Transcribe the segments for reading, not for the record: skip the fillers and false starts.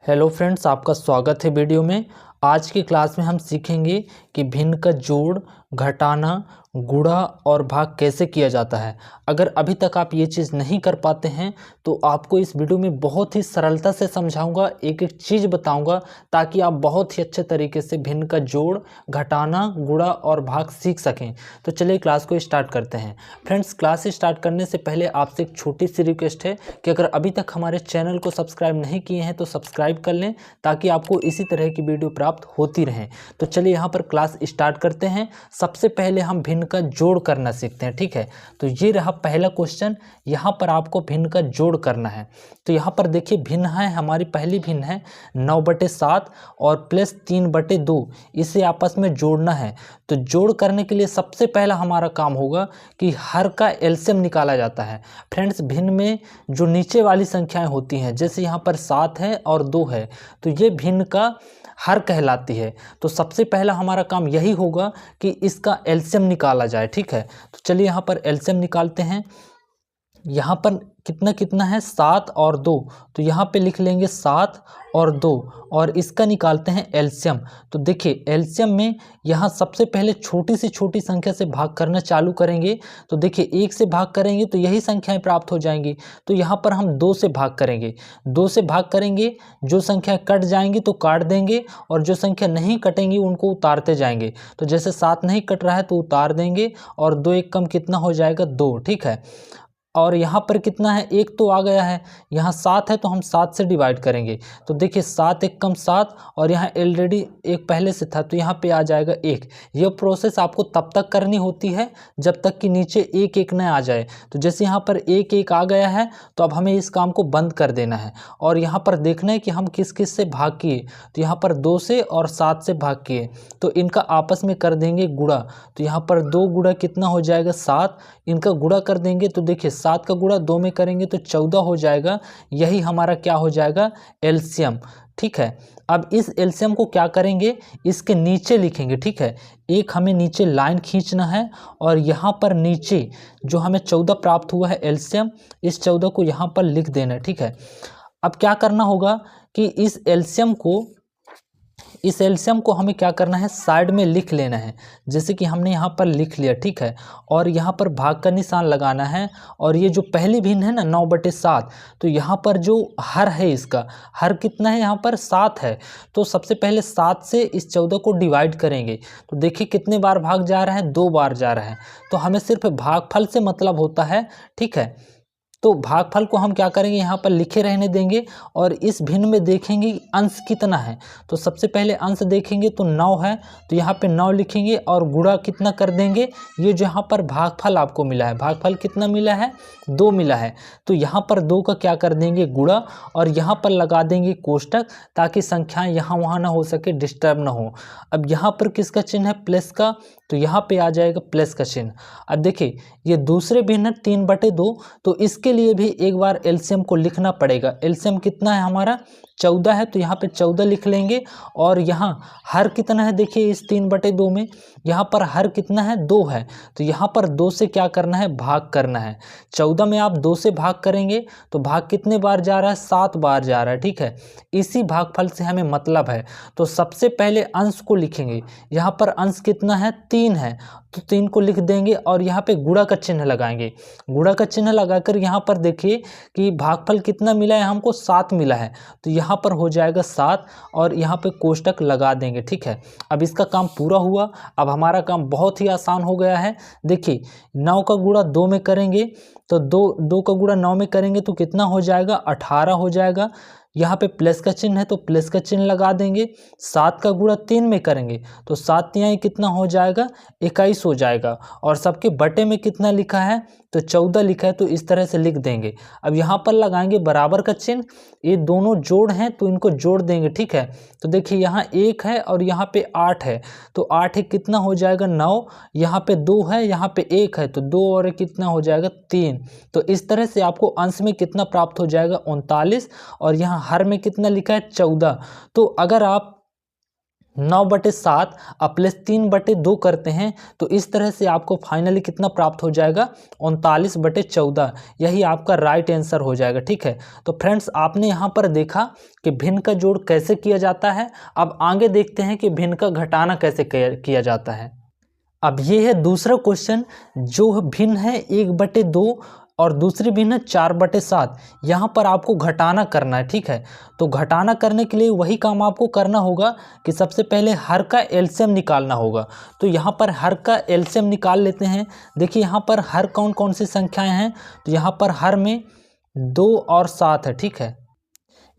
Hello friends, आपका स्वागत है वीडियो में। आज की क्लास में हम सीखेंगे कि भिन्न का जोड़, घटाना, गुणा और भाग कैसे किया जाता है। अगर अभी तक आप ये चीज़ नहीं कर पाते हैं तो आपको इस वीडियो में बहुत ही सरलता से समझाऊंगा, एक एक चीज़ बताऊंगा ताकि आप बहुत ही अच्छे तरीके से भिन्न का जोड़, घटाना, गुणा और भाग सीख सकें। तो चलिए क्लास को स्टार्ट करते हैं। फ्रेंड्स, क्लास स्टार्ट करने से पहले आपसे एक छोटी सी रिक्वेस्ट है कि अगर अभी तक हमारे चैनल को सब्सक्राइब नहीं किए हैं तो सब्सक्राइब कर लें ताकि आपको इसी तरह की वीडियो प्राप्त होती रहें। तो चलिए यहाँ पर क्लास स्टार्ट करते हैं। सबसे पहले हम भिन्न का जोड़ करना सीखते हैं, ठीक है। तो ये रहा पहला क्वेश्चन। यहाँ पर आपको भिन्न का जोड़ करना है। तो यहाँ पर देखिए भिन्न है, हमारी पहली भिन्न है 9/7 और प्लस 3/2, इसे आपस में जोड़ना है। तो जोड़ करने के लिए सबसे पहला हमारा काम होगा कि हर का एलसीएम निकाला जाता है। फ्रेंड्स, भिन्न में जो नीचे वाली संख्याएं होती हैं, जैसे यहाँ पर 7 है और 2 है, तो ये भिन्न का हर कहलाती है। तो सबसे पहला हमारा काम यही होगा कि इसका एलसीएम निकाला जाए, ठीक है। तो चलिए यहाँ पर एलसीएम निकालते हैं। यहाँ पर कितना कितना है, 7 और 2, तो यहाँ पे लिख लेंगे 7 और 2 और इसका निकालते हैं एलसीएम। तो देखिए एलसीएम में यहाँ सबसे पहले छोटी से छोटी संख्या से भाग करना चालू करेंगे। तो देखिए 1 से भाग करेंगे तो यही संख्याएं प्राप्त हो जाएंगी। तो यहाँ पर हम 2 से भाग करेंगे। 2 से भाग करेंगे, जो संख्या कट जाएंगी तो काट देंगे और जो संख्या नहीं कटेंगी उनको उतारते जाएंगे। तो जैसे 7 नहीं कट रहा है तो उतार देंगे और 2 एक कम कितना हो जाएगा, 2, ठीक है। और यहाँ पर कितना है, 1 तो आ गया है, यहाँ 7 है तो हम 7 से डिवाइड करेंगे। तो देखिए 7 एक कम 7 और यहाँ ऑलरेडी 1 पहले से था तो यहाँ पे आ जाएगा 1। यह प्रोसेस आपको तब तक करनी होती है जब तक कि नीचे 1 1 न आ जाए। तो जैसे यहाँ पर 1 1 आ गया है तो अब हमें इस काम को बंद कर देना है और यहाँ पर देखना है कि हम किस किस से भाग किए। तो यहाँ पर 2 से और 7 से भाग किए, तो इनका आपस में कर देंगे गुणा। तो यहाँ पर 2 गुणा कितना हो जाएगा, 7। इनका गुणा कर देंगे तो देखिए 7 का गुणा 2 में करेंगे तो 14 हो जाएगा। यही हमारा क्या हो जाएगा, एलसीएम, ठीक है। अब इस एलसीएम को क्या करेंगे, इसके नीचे लिखेंगे, ठीक है। एक हमें नीचे लाइन खींचना है और यहाँ पर नीचे जो हमें 14 प्राप्त हुआ है एलसीएम, इस 14 को यहाँ पर लिख देना है, ठीक है। अब क्या करना होगा कि इस एलसीएम को हमें क्या करना है, साइड में लिख लेना है। जैसे कि हमने यहाँ पर लिख लिया, ठीक है। और यहाँ पर भाग का निशान लगाना है और ये जो पहली भिन्न है ना 9/7, तो यहाँ पर जो हर है, इसका हर कितना है, यहाँ पर 7 है। तो सबसे पहले 7 से इस 14 को डिवाइड करेंगे। तो देखिए कितने बार भाग जा रहा है, 2 बार जा रहा है। तो हमें सिर्फ भागफल से मतलब होता है, ठीक है। तो भागफल को हम क्या करेंगे, यहाँ पर लिखे रहने देंगे और इस भिन्न में देखेंगे अंश कितना है। तो सबसे पहले अंश देखेंगे तो 9 है, तो यहाँ पे 9 लिखेंगे और गुणा कितना कर देंगे। ये जो यहाँ पर भागफल आपको मिला है, भागफल कितना मिला है, 2 मिला है। तो यहाँ पर 2 का क्या कर देंगे, गुणा, और यहाँ पर लगा देंगे कोष्टक ताकि संख्याएं यहाँ वहाँ ना हो सके, डिस्टर्ब ना हो। अब यहाँ पर किसका चिन्ह है, प्लस का, तो यहाँ पे आ जाएगा प्लस का चिन्ह। अब देखिए ये दूसरे भिन्न है 3/2, तो इसके लिए भी एक बार एलसीएम को लिखना पड़ेगा। एलसीएम कितना है हमारा, 14 है, तो यहाँ पे 14 लिख लेंगे। और यहाँ हर कितना है, देखिए इस 3/2 में यहाँ पर हर कितना है, 2 है। तो यहाँ पर 2 से क्या करना है, भाग करना है। 14 में आप 2 से भाग करेंगे तो भाग कितने बार जा रहा है, 7 बार जा रहा है, ठीक है। इसी भागफल से हमें मतलब है। तो सबसे पहले अंश को लिखेंगे। यहाँ पर अंश कितना है, 3 है, तो 3 को लिख देंगे और यहाँ पे गुणा का चिन्ह लगाएंगे। गुणा का चिन्ह लगाकर यहाँ पर देखिए कि भागफल कितना मिला है, हमको 7 मिला है। तो यहाँ पर हो जाएगा 7 और यहाँ पे कोष्टक लगा देंगे, ठीक है। अब इसका काम पूरा हुआ। अब हमारा काम बहुत ही आसान हो गया है। देखिए 9 का गुणा 2 में करेंगे तो 2 का गुणा 9 में करेंगे तो कितना हो जाएगा, 18 हो जाएगा। यहाँ पे प्लस का चिन्ह है तो प्लस का चिन्ह लगा देंगे। 7 का गुणा 3 में करेंगे तो 7 तिहाई कितना हो जाएगा, 21 हो जाएगा। और सबके बटे में कितना लिखा है, तो 14 लिखा है, तो इस तरह से लिख देंगे। अब यहाँ पर लगाएंगे बराबर का चिन्ह। ये दोनों जोड़ हैं तो इनको जोड़ देंगे, ठीक है। तो देखिए यहाँ 1 है और यहाँ पे 8 है, तो 8 एक कितना हो जाएगा, 9। यहाँ पे 2 है, यहाँ पे 1 है, तो 2 और 1 कितना हो जाएगा, 3। तो इस तरह से आपको अंश में कितना प्राप्त हो जाएगा, 39। और यहाँ हर में कितना लिखा है, 14। तो अगर आप 9/7 अब प्लस 3/2 करते हैं तो इस तरह से आपको फाइनली कितना प्राप्त हो जाएगा, 39/14। यही आपका राइट आंसर हो जाएगा। ठीक है, तो फ्रेंड्स आपने यहाँ पर देखा कि भिन्न का जोड़ कैसे किया जाता है। अब आगे देखते हैं कि भिन्न का घटाना कैसे किया जाता है। अब ये है दूसरा क्वेश्चन, जो भिन्न है 1/2 और दूसरी भिन्न है 4/7। यहाँ पर आपको घटाना करना है। ठीक है, तो घटाना करने के लिए वही काम आपको करना होगा कि सबसे पहले हर का एलसीएम निकालना होगा। तो यहाँ पर हर का एलसीएम निकाल लेते हैं। देखिए यहाँ पर हर कौन कौन सी संख्याएं हैं, तो यहाँ पर हर में 2 और 7 है। ठीक है,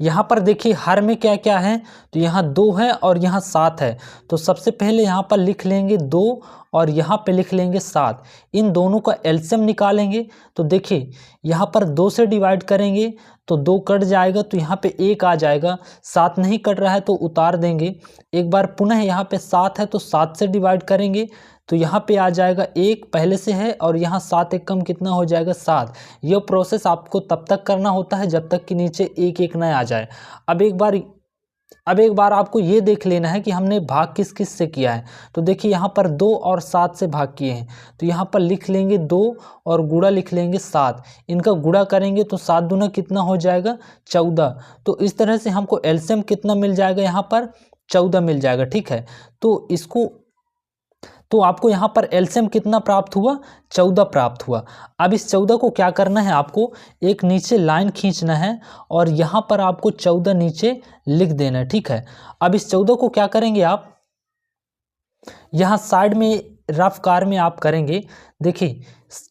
यहाँ पर देखिए हर में क्या क्या है, तो यहाँ 2 है और यहाँ 7 है। तो सबसे पहले यहाँ पर लिख लेंगे 2 और यहाँ पे लिख लेंगे 7। इन दोनों का एलसीएम निकालेंगे। तो देखिए यहाँ पर 2 से डिवाइड करेंगे तो 2 कट जाएगा, तो यहाँ पे 1 आ जाएगा। 7 नहीं कट रहा है तो उतार देंगे। एक बार पुनः यहाँ पे 7 है तो 7 से डिवाइड करेंगे तो यहाँ पे आ जाएगा 1 पहले से है और यहाँ 7 एक कम कितना हो जाएगा, 7। यह प्रोसेस आपको तब तक करना होता है जब तक कि नीचे 1 1 न आ जाए। अब एक बार आपको ये देख लेना है कि हमने भाग किस किस से किया है। तो देखिए यहाँ पर 2 और 7 से भाग किए हैं, तो यहाँ पर लिख लेंगे 2 और गुणा लिख लेंगे 7। इनका गुणा करेंगे तो 7 दूना कितना हो जाएगा, 14। तो इस तरह से हमको एलसीएम कितना मिल जाएगा, यहाँ पर 14 मिल जाएगा। ठीक है, तो आपको यहाँ पर एलसीएम कितना प्राप्त हुआ, 14 प्राप्त हुआ। अब इस 14 को क्या करना है, आपको एक नीचे लाइन खींचना है और यहाँ पर आपको 14 नीचे लिख देना है। ठीक है, अब इस 14 को क्या करेंगे, आप यहाँ साइड में रफ कार में आप करेंगे। देखिए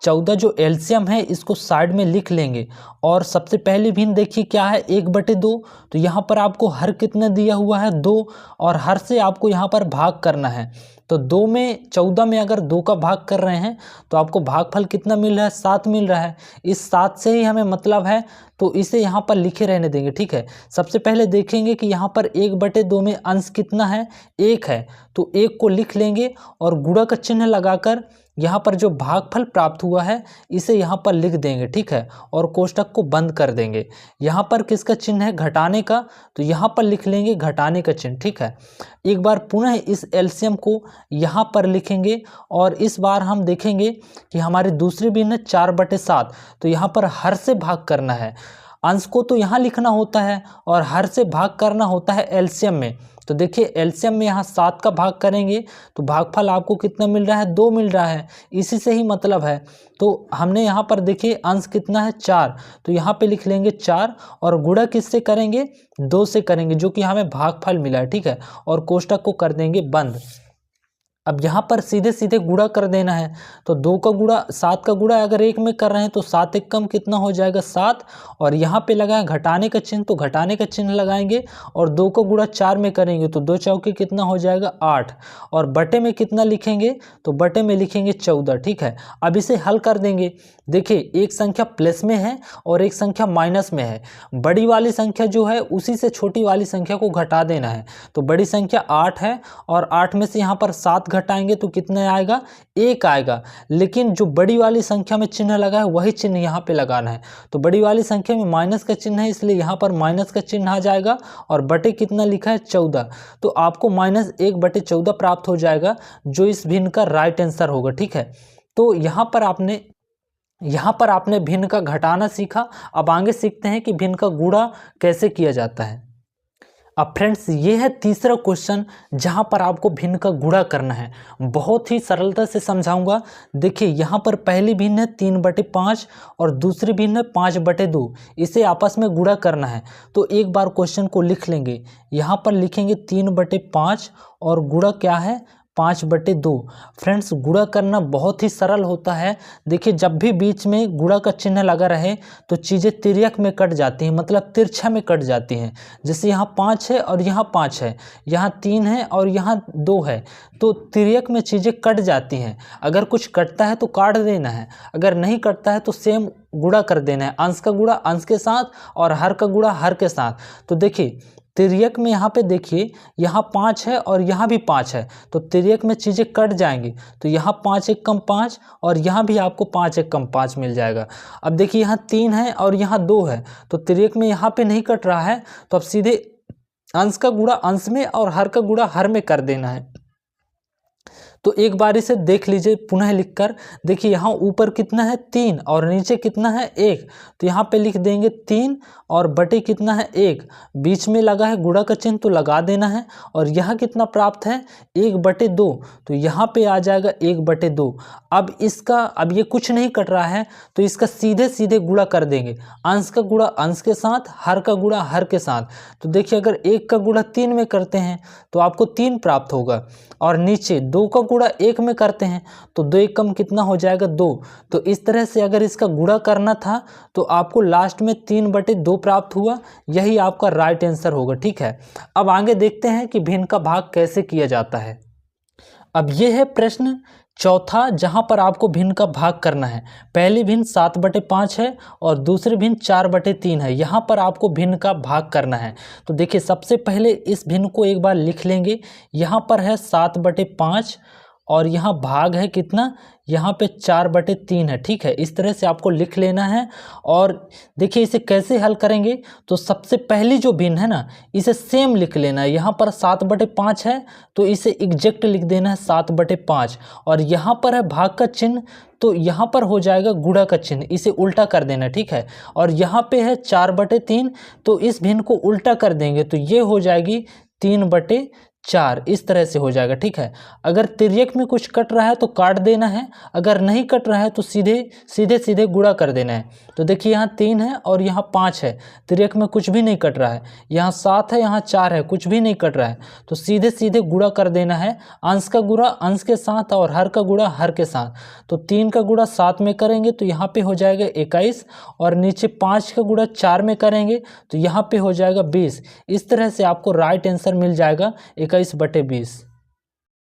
14 जो एलसीएम है इसको साइड में लिख लेंगे और सबसे पहली भिन्न देखिए क्या है, 1/2। तो यहाँ पर आपको हर कितना दिया हुआ है, 2, और हर से आपको यहाँ पर भाग करना है। तो 2 में 14 में अगर 2 का भाग कर रहे हैं तो आपको भागफल कितना मिल रहा है, 7 मिल रहा है। इस 7 से ही हमें मतलब है, तो इसे यहाँ पर लिखे रहने देंगे। ठीक है, सबसे पहले देखेंगे कि यहाँ पर 1/2 में अंश कितना है, 1 है। तो 1 को लिख लेंगे और गुणा का चिन्ह लगाकर यहाँ पर जो भागफल प्राप्त हुआ है इसे यहाँ पर लिख देंगे। ठीक है, और कोष्टक को बंद कर देंगे। यहाँ पर किसका चिन्ह है, घटाने का, तो यहाँ पर लिख लेंगे घटाने का चिन्ह। ठीक है, एक बार पुनः इस एलसीएम को यहाँ पर लिखेंगे और इस बार हम देखेंगे कि हमारी दूसरी भिन्न 4/7। तो यहाँ पर हर से भाग करना है, अंश को तो यहाँ लिखना होता है और हर से भाग करना होता है एलसीएम में। तो देखिए एलसीएम में यहाँ 7 का भाग करेंगे तो भागफल आपको कितना मिल रहा है, 2 मिल रहा है। इसी से ही मतलब है। तो हमने यहाँ पर देखिए अंश कितना है, 4, तो यहाँ पे लिख लेंगे 4 और गुणा किससे करेंगे, 2 से करेंगे, जो कि हमें भागफल मिला है। ठीक है, और कोष्टक को कर देंगे बंद। अब यहाँ पर सीधे सीधे गुणा कर देना है। तो 2 का गुणा 7 का गुणा अगर 1 में कर रहे हैं तो 7 एक कम कितना हो जाएगा, 7। और यहाँ पे लगाएं घटाने का चिन्ह, तो घटाने का चिन्ह लगाएंगे और 2 का गुणा 4 में करेंगे तो 2 चौके कितना हो जाएगा, 8। और बटे में कितना लिखेंगे, तो बटे में लिखेंगे 14। ठीक है, अब इसे हल कर देंगे। देखिए एक संख्या प्लस में है और एक संख्या माइनस में है। बड़ी वाली संख्या जो है उसी से छोटी वाली संख्या को घटा देना है। तो बड़ी संख्या 8 है और 8 में से यहाँ पर 7 घटाएंगे तो कितना आएगा, 1 आएगा। लेकिन जो बड़ी वाली संख्या में चिन्ह लगा है वही चिन्ह यहाँ पे लगाना है। तो बड़ी वाली संख्या में माइनस का चिन्ह है इसलिए यहाँ पर माइनस का चिन्ह आ जाएगा और बटे कितना लिखा है, 14। तो आपको -1/14 प्राप्त हो जाएगा, जो इस भिन्न का राइट आंसर होगा। ठीक है, तो यहाँ पर आपने भिन्न का घटाना सीखा। अब आगे सीखते हैं कि भिन्न का गुणा कैसे किया जाता है। अब फ्रेंड्स ये है तीसरा क्वेश्चन जहां पर आपको भिन्न का गुणा करना है। बहुत ही सरलता से समझाऊंगा। देखिए यहाँ पर पहली भिन्न है 3/5 और दूसरी भिन्न है 5/2। इसे आपस में गुणा करना है। तो एक बार क्वेश्चन को लिख लेंगे। यहाँ पर लिखेंगे 3/5 और गुणा क्या है, 5/2। फ्रेंड्स गुणा करना बहुत ही सरल होता है। देखिए जब भी बीच में गुणा का चिन्ह लगा रहे तो चीज़ें तिर्यक में कट जाती हैं, मतलब तिरछा में कट जाती हैं। जैसे यहाँ 5 है और यहाँ 5 है, यहाँ 3 है और यहाँ 2 है, तो तिर्यक में चीज़ें कट जाती हैं। अगर कुछ कटता है तो काट देना है, अगर नहीं कटता है तो सेम गुणा कर देना है। अंश का गुणा अंश के साथ और हर का गुणा हर के साथ। तो देखिए तिर्यक में यहाँ पे देखिए यहाँ 5 है और यहाँ भी 5 है, तो तिर्यक में चीज़ें कट जाएंगी। तो यहाँ 5 एक कम 5 और यहाँ भी आपको 5 एक कम 5 मिल जाएगा। अब देखिए यहाँ 3 है और यहाँ 2 है, तो तिर्यक में यहाँ पे नहीं कट रहा है, तो अब सीधे अंश का गुणा अंश में और हर का गुणा हर में कर देना है। तो एक बार इसे देख लीजिए पुनः लिखकर। देखिए यहाँ ऊपर कितना है 3 और नीचे कितना है 1, तो यहाँ पे लिख देंगे 3 और बटे कितना है 1, बीच में लगा है गुणा का चिन्ह तो लगा देना है। और यहाँ कितना प्राप्त है 1/2, तो यहाँ पे आ जाएगा 1/2। अब ये कुछ नहीं कट रहा है तो इसका सीधे सीधे गुणा कर देंगे, अंश का गुणा अंश के साथ, हर का गुणा हर के साथ। तो देखिए अगर 1 का गुणा 3 में करते हैं तो आपको 3 प्राप्त होगा, और नीचे 2 का गुणा 1 में करते हैं तो 2 1 कम कितना हो जाएगा 2। तो इस तरह से अगर इसका गुणा करना था तो आपको लास्ट में 3/2 प्राप्त हुआ, यही आपका राइट आंसर होगा। ठीक है, अब आगे देखते हैं कि भिन्न का भाग कैसे किया जाता है। अब ये है प्रश्न चौथा, जहां पर आपको भिन्न का भाग करना है। पहली भिन्न 7/5 है और दूसरी भिन्न 4/3 है। यहाँ पर आपको भिन्न का भाग करना है। तो देखिए सबसे पहले इस भिन्न को एक बार लिख लेंगे। यहाँ पर है 7/5 और यहाँ भाग है कितना, यहाँ पे 4/3 है। ठीक है, इस तरह से आपको लिख लेना है। और देखिए इसे कैसे हल करेंगे, तो सबसे पहली जो भिन्न है ना इसे सेम लिख लेना है। यहाँ पर 7/5 है तो इसे एग्जैक्ट लिख देना है 7/5, और यहाँ पर है भाग का चिन्ह तो यहाँ पर हो जाएगा गुणा का चिन्ह, इसे उल्टा कर देना। ठीक है, और यहाँ पे है 4/3 तो इस भिन्न को उल्टा कर देंगे तो ये हो जाएगी 3/4, इस तरह से हो जाएगा। ठीक है, अगर तिर्यक में कुछ कट रहा है तो काट देना है, अगर नहीं कट रहा है तो सीधे गुणा कर देना है। तो देखिए यहाँ 3 है और यहाँ 5 है, तिर्यक में कुछ भी नहीं कट रहा है। यहाँ 7 है, यहाँ 4 है, कुछ भी नहीं कट रहा है, तो सीधे गुणा कर देना है। अंश का गुणा अंश के साथ और हर का गुणा हर के साथ। तो 3 का गुणा 7 में करेंगे तो यहाँ पे हो जाएगा 21, और नीचे 5 का गुणा 4 में करेंगे तो यहाँ पे हो जाएगा 20। इस तरह से आपको राइट आंसर मिल जाएगा 21/20।